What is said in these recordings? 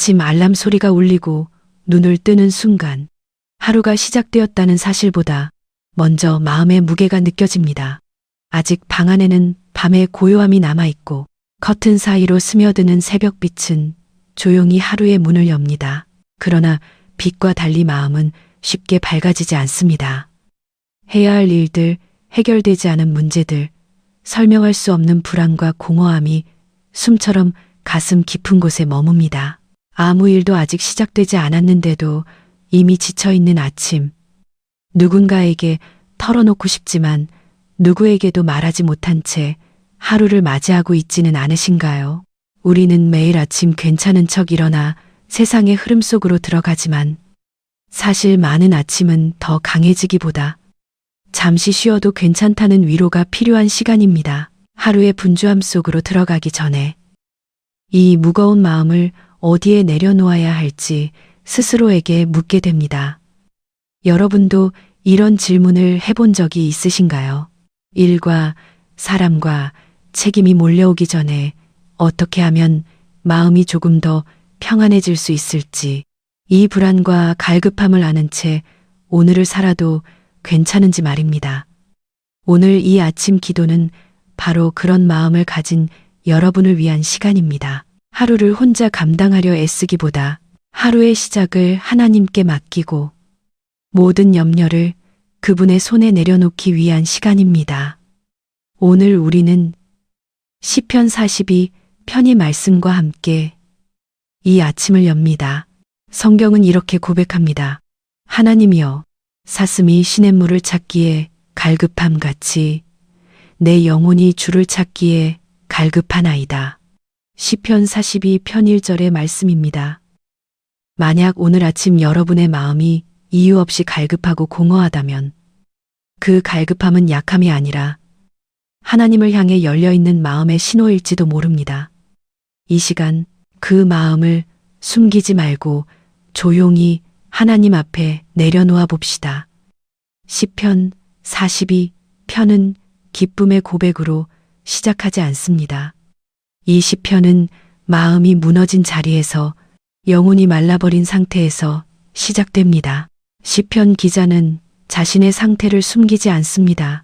아침 알람 소리가 울리고 눈을 뜨는 순간 하루가 시작되었다는 사실보다 먼저 마음의 무게가 느껴집니다. 아직 방 안에는 밤의 고요함이 남아있고 커튼 사이로 스며드는 새벽빛은 조용히 하루의 문을 엽니다. 그러나 빛과 달리 마음은 쉽게 밝아지지 않습니다. 해야 할 일들, 해결되지 않은 문제들, 설명할 수 없는 불안과 공허함이 숨처럼 가슴 깊은 곳에 머뭅니다. 아무 일도 아직 시작되지 않았는데도 이미 지쳐있는 아침. 누군가에게 털어놓고 싶지만 누구에게도 말하지 못한 채 하루를 맞이하고 있지는 않으신가요? 우리는 매일 아침 괜찮은 척 일어나 세상의 흐름 속으로 들어가지만 사실 많은 아침은 더 강해지기보다 잠시 쉬어도 괜찮다는 위로가 필요한 시간입니다. 하루의 분주함 속으로 들어가기 전에 이 무거운 마음을 어디에 내려놓아야 할지 스스로에게 묻게 됩니다. 여러분도 이런 질문을 해본 적이 있으신가요? 일과 사람과 책임이 몰려오기 전에 어떻게 하면 마음이 조금 더 평안해질 수 있을지, 이 불안과 갈급함을 아는 채 오늘을 살아도 괜찮은지 말입니다. 오늘 이 아침 기도는 바로 그런 마음을 가진 여러분을 위한 시간입니다. 하루를 혼자 감당하려 애쓰기보다 하루의 시작을 하나님께 맡기고 모든 염려를 그분의 손에 내려놓기 위한 시간입니다. 오늘 우리는 시편 42편의 말씀과 함께 이 아침을 엽니다. 성경은 이렇게 고백합니다. 하나님이여, 사슴이 시냇물을 찾기에 갈급함같이 내 영혼이 주를 찾기에 갈급하나이다. 시편 42편 1절의 말씀입니다. 만약 오늘 아침 여러분의 마음이 이유 없이 갈급하고 공허하다면 그 갈급함은 약함이 아니라 하나님을 향해 열려있는 마음의 신호일지도 모릅니다. 이 시간 그 마음을 숨기지 말고 조용히 하나님 앞에 내려놓아 봅시다. 시편 42편은 기쁨의 고백으로 시작하지 않습니다. 이 시편은 마음이 무너진 자리에서 영혼이 말라버린 상태에서 시작됩니다. 시편 기자는 자신의 상태를 숨기지 않습니다.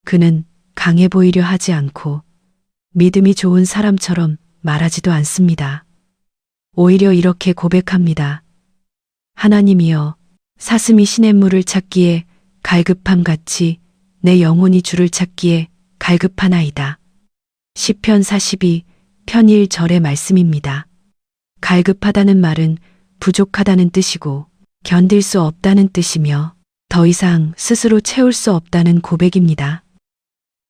그는 강해 보이려 하지 않고 믿음이 좋은 사람처럼 말하지도 않습니다. 오히려 이렇게 고백합니다. 하나님이여, 사슴이 시냇물을 찾기에 갈급함같이 내 영혼이 주를 찾기에 갈급하나이다. 시편 42편 1절의 말씀입니다. 갈급하다는 말은 부족하다는 뜻이고 견딜 수 없다는 뜻이며 더 이상 스스로 채울 수 없다는 고백입니다.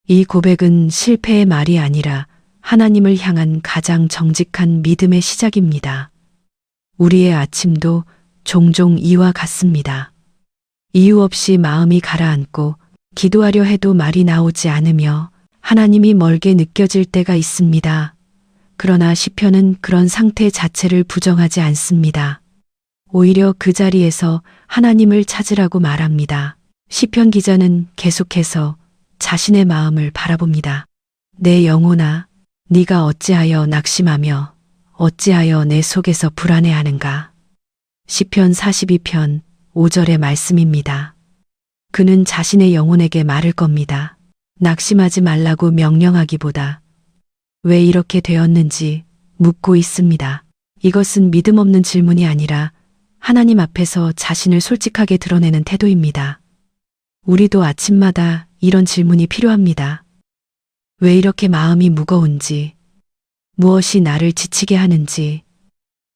이 고백은 실패의 말이 아니라 하나님을 향한 가장 정직한 믿음의 시작입니다. 우리의 아침도 종종 이와 같습니다. 이유 없이 마음이 가라앉고 기도하려 해도 말이 나오지 않으며 하나님이 멀게 느껴질 때가 있습니다. 그러나 시편은 그런 상태 자체를 부정하지 않습니다. 오히려 그 자리에서 하나님을 찾으라고 말합니다. 시편 기자는 계속해서 자신의 마음을 바라봅니다. 내 영혼아, 네가 어찌하여 낙심하며 어찌하여 내 속에서 불안해하는가. 시편 42편 5절의 말씀입니다. 그는 자신의 영혼에게 말을 겁니다. 낙심하지 말라고 명령하기보다 왜 이렇게 되었는지 묻고 있습니다. 이것은 믿음 없는 질문이 아니라 하나님 앞에서 자신을 솔직하게 드러내는 태도입니다. 우리도 아침마다 이런 질문이 필요합니다. 왜 이렇게 마음이 무거운지, 무엇이 나를 지치게 하는지,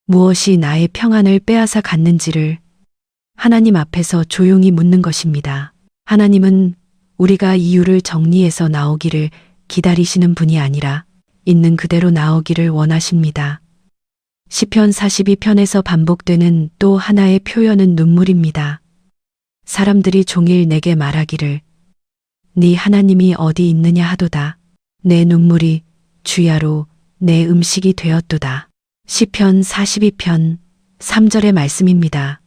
무엇이 나의 평안을 빼앗아 갔는지를 하나님 앞에서 조용히 묻는 것입니다. 하나님은 우리가 이유를 정리해서 나오기를 기다리시는 분이 아니라 있는 그대로 나오기를 원하십니다. 시편 42편에서 반복되는 또 하나의 표현은 눈물입니다. 사람들이 종일 내게 말하기를 네 하나님이 어디 있느냐 하도다. 내 눈물이 주야로 내 음식이 되었도다. 시편 42편 3절의 말씀입니다.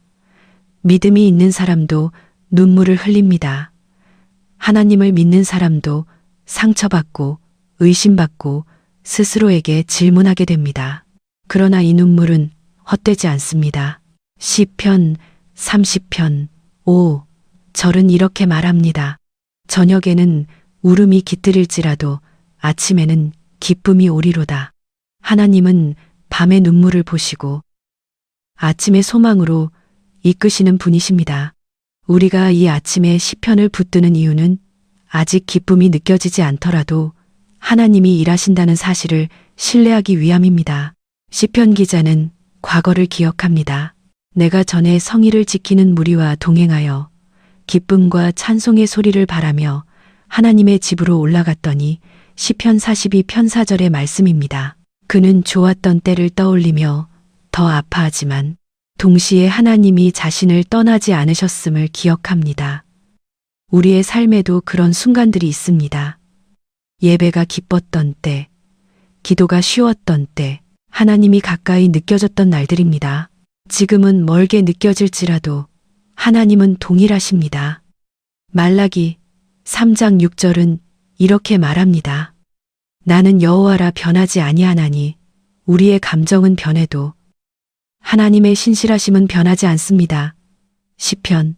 믿음이 있는 사람도 눈물을 흘립니다. 하나님을 믿는 사람도 상처받고 의심받고 스스로에게 질문하게 됩니다. 그러나 이 눈물은 헛되지 않습니다. 시편 30편 5 절은 이렇게 말합니다. 저녁에는 울음이 깃들일지라도 아침에는 기쁨이 오리로다. 하나님은 밤의 눈물을 보시고 아침의 소망으로 이끄시는 분이십니다. 우리가 이 아침에 시편을 붙드는 이유는 아직 기쁨이 느껴지지 않더라도 하나님이 일하신다는 사실을 신뢰하기 위함입니다. 시편 기자는 과거를 기억합니다. 내가 전에 성의를 지키는 무리와 동행하여 기쁨과 찬송의 소리를 바라며 하나님의 집으로 올라갔더니 시편 42편 4절의 말씀입니다. 그는 좋았던 때를 떠올리며 더 아파하지만 동시에 하나님이 자신을 떠나지 않으셨음을 기억합니다. 우리의 삶에도 그런 순간들이 있습니다. 예배가 기뻤던 때, 기도가 쉬웠던 때, 하나님이 가까이 느껴졌던 날들입니다. 지금은 멀게 느껴질지라도 하나님은 동일하십니다. 말라기 3장 6절은 이렇게 말합니다. 나는 여호와라 변하지 아니하나니 우리의 감정은 변해도 하나님의 신실하심은 변하지 않습니다. 시편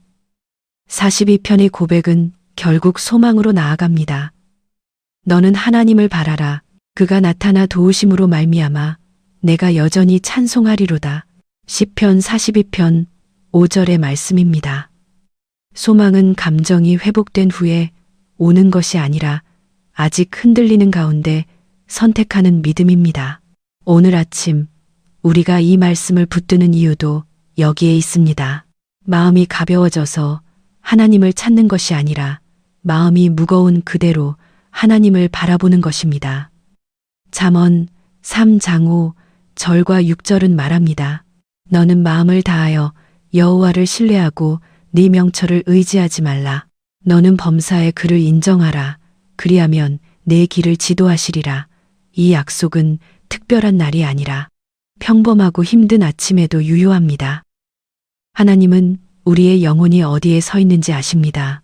42편의 고백은 결국 소망으로 나아갑니다. 너는 하나님을 바라라. 그가 나타나 도우심으로 말미암아 내가 여전히 찬송하리로다. 시편 42편 5절의 말씀입니다. 소망은 감정이 회복된 후에 오는 것이 아니라 아직 흔들리는 가운데 선택하는 믿음입니다. 오늘 아침 우리가 이 말씀을 붙드는 이유도 여기에 있습니다. 마음이 가벼워져서 하나님을 찾는 것이 아니라 마음이 무거운 그대로 하나님을 바라보는 것입니다. 잠언 3장 5절과 6절은 말합니다. 너는 마음을 다하여 여호와를 신뢰하고 네 명철을 의지하지 말라. 너는 범사의 그를 인정하라. 그리하면 내 길을 지도하시리라. 이 약속은 특별한 날이 아니라 평범하고 힘든 아침에도 유효합니다. 하나님은 우리의 영혼이 어디에 서 있는지 아십니다.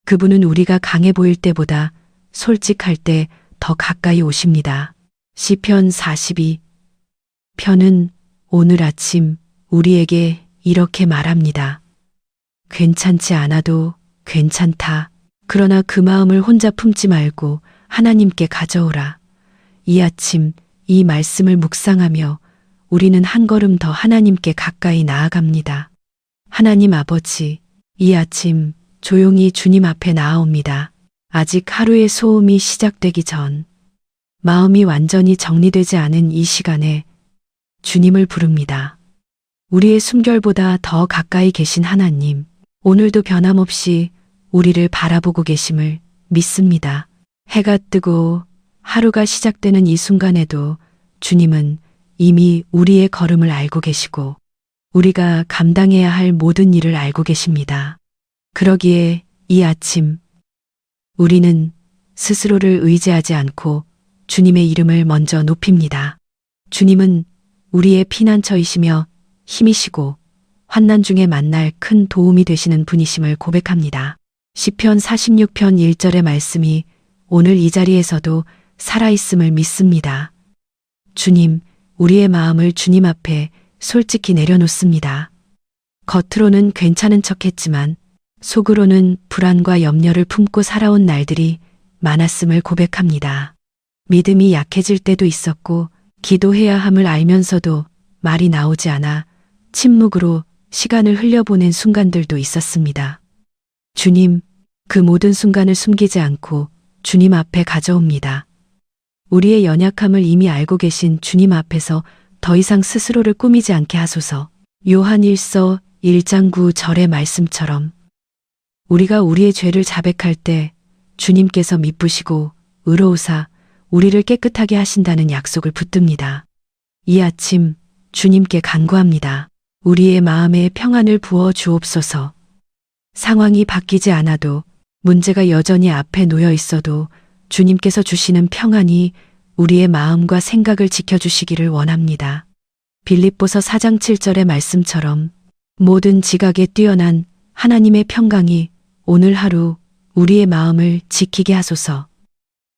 그분은 우리가 강해 보일 때보다 솔직할 때 더 가까이 오십니다. 시편 42편은 오늘 아침 우리에게 이렇게 말합니다. 괜찮지 않아도 괜찮다. 그러나 그 마음을 혼자 품지 말고 하나님께 가져오라. 이 아침 이 말씀을 묵상하며 우리는 한 걸음 더 하나님께 가까이 나아갑니다. 하나님 아버지, 이 아침 조용히 주님 앞에 나아옵니다. 아직 하루의 소음이 시작되기 전, 마음이 완전히 정리되지 않은 이 시간에 주님을 부릅니다. 우리의 숨결보다 더 가까이 계신 하나님, 오늘도 변함없이 우리를 바라보고 계심을 믿습니다. 해가 뜨고 하루가 시작되는 이 순간에도 주님은 이미 우리의 걸음을 알고 계시고 우리가 감당해야 할 모든 일을 알고 계십니다. 그러기에 이 아침 우리는 스스로를 의지하지 않고 주님의 이름을 먼저 높입니다. 주님은 우리의 피난처이시며 힘이시고 환난 중에 만날 큰 도움이 되시는 분이심을 고백합니다. 시편 46편 1절의 말씀이 오늘 이 자리에서도 살아있음을 믿습니다. 주님, 우리의 마음을 주님 앞에 솔직히 내려놓습니다. 겉으로는 괜찮은 척했지만 속으로는 불안과 염려를 품고 살아온 날들이 많았음을 고백합니다. 믿음이 약해질 때도 있었고 기도해야 함을 알면서도 말이 나오지 않아 침묵으로 시간을 흘려보낸 순간들도 있었습니다. 주님, 그 모든 순간을 숨기지 않고 주님 앞에 가져옵니다. 우리의 연약함을 이미 알고 계신 주님 앞에서 더 이상 스스로를 꾸미지 않게 하소서. 요한 1서 1장 9절의 말씀처럼 우리가 우리의 죄를 자백할 때 주님께서 미쁘시고 의로우사 우리를 깨끗하게 하신다는 약속을 붙듭니다. 이 아침 주님께 간구합니다. 우리의 마음에 평안을 부어 주옵소서. 상황이 바뀌지 않아도 문제가 여전히 앞에 놓여 있어도 주님께서 주시는 평안이 우리의 마음과 생각을 지켜주시기를 원합니다. 빌립보서 4장 7절의 말씀처럼 모든 지각에 뛰어난 하나님의 평강이 오늘 하루 우리의 마음을 지키게 하소서.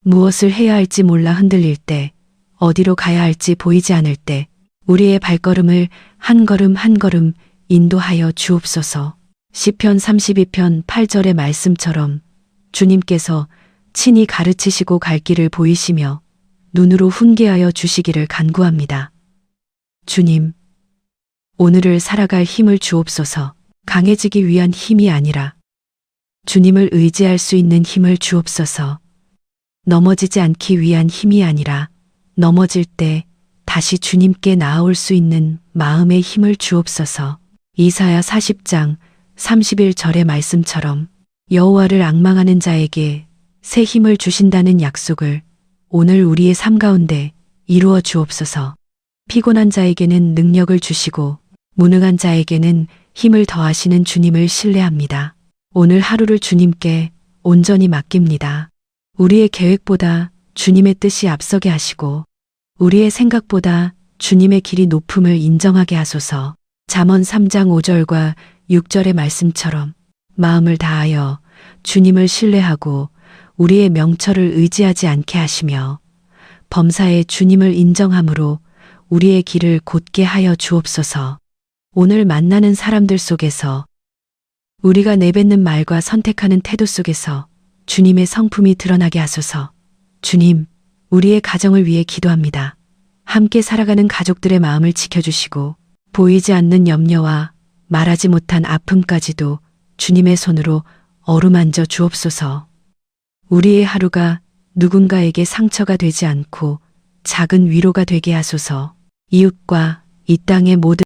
무엇을 해야 할지 몰라 흔들릴 때, 어디로 가야 할지 보이지 않을 때, 우리의 발걸음을 한 걸음 한 걸음 인도하여 주옵소서. 시편 32편 8절의 말씀처럼 주님께서 친히 가르치시고 갈 길을 보이시며 눈으로 훈계하여 주시기를 간구합니다. 주님, 오늘을 살아갈 힘을 주옵소서. 강해지기 위한 힘이 아니라 주님을 의지할 수 있는 힘을 주옵소서. 넘어지지 않기 위한 힘이 아니라 넘어질 때 다시 주님께 나아올 수 있는 마음의 힘을 주옵소서. 이사야 40장 31절의 말씀처럼 여호와를 앙망하는 자에게 새 힘을 주신다는 약속을 오늘 우리의 삶 가운데 이루어 주옵소서. 피곤한 자에게는 능력을 주시고 무능한 자에게는 힘을 더하시는 주님을 신뢰합니다. 오늘 하루를 주님께 온전히 맡깁니다. 우리의 계획보다 주님의 뜻이 앞서게 하시고 우리의 생각보다 주님의 길이 높음을 인정하게 하소서. 잠언 3장 5절과 6절의 말씀처럼 마음을 다하여 주님을 신뢰하고 우리의 명철을 의지하지 않게 하시며 범사에 주님을 인정함으로 우리의 길을 곧게 하여 주옵소서. 오늘 만나는 사람들 속에서 우리가 내뱉는 말과 선택하는 태도 속에서 주님의 성품이 드러나게 하소서. 주님, 우리의 가정을 위해 기도합니다. 함께 살아가는 가족들의 마음을 지켜주시고 보이지 않는 염려와 말하지 못한 아픔까지도 주님의 손으로 어루만져 주옵소서. 우리의 하루가 누군가에게 상처가 되지 않고 작은 위로가 되게 하소서. 이웃과 이 땅의 모든